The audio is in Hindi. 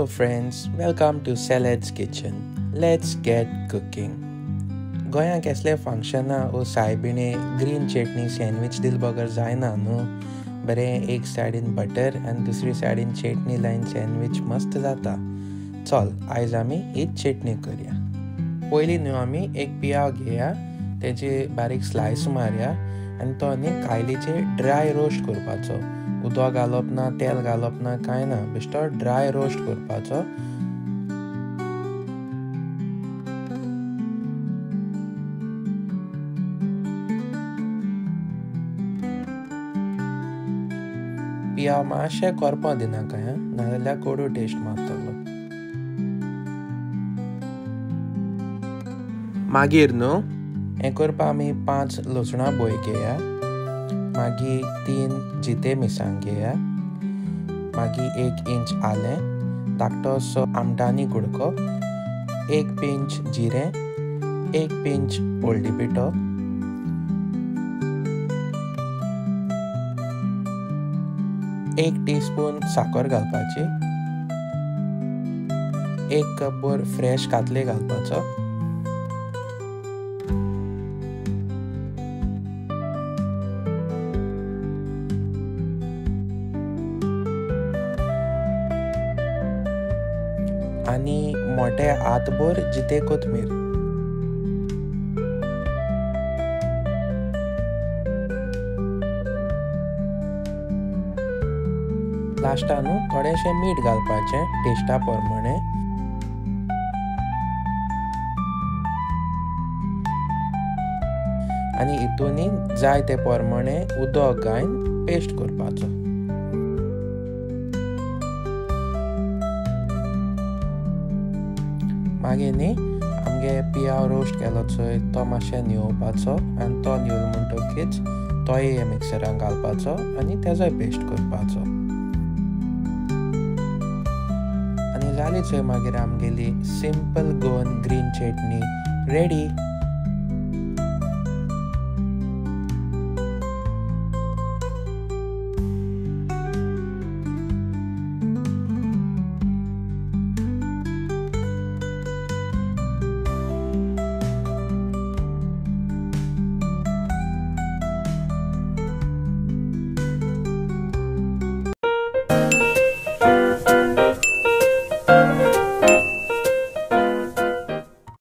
Hello friends, welcome to Salad's Kitchen. Let's get cooking. गोंया कसले फंक्शना ओ सायबिणे ग्रीन चटनी सँडविच दिल बगर जायना न्हू. बरें एक सायडीन बटर आनी दुसरी सायडीन चटनी लायन सँडविच मस्त जाता. चल आयज आमी हीच चटनी करया. पयलीं न्हू आमी एक पियाव घेया, तेजे बारीक स्लायस मारया आनी तो न्ही कायलीचे ड्राय रोस्ट करपाचो. उदक घालप ना, तेल घालप ना, कांय ना, बेश्टो ड्राय रोस्ट करपाचो. पियाव मातशें करपा दिनाका नाजाल्यार कोडू टेस्ट मारतलो. मागीर न्हू हें करपा आमी 5 लसणां बोय घेया, मागीर 3 जिते मिरसांग घेया, मागीर 1 इंच आलें, धाकटोसो आमटानी कुडको, 1 पिंच जिरें, 1 पिंच हळदी पिठो, 1 टीस्पून साकर घालपाची, 1 कपभर फ्रेश कातले घालपाचो, आनी मोठे हातभर जिते कोथमीर. लास्टान थोडेशें मीठ घालपाचें टेस्टा प्रमाणे. आनी हितूनी जाय ते प्रमाणे उदक घालून पेस्ट करपाचो. मागीर न्ही आमगे पियाव रोस्ट केलो चोय तो मातशें न्हिवपाचो आनी तो न्हिवलो म्हणटकीच तोय हे मिक्सरान घालपाचो आनी तेजोय पेस्ट करपाचो. आनी जाली चोय मागीर आमगेली सिंपल गोवन ग्रीन चटनी रेडी.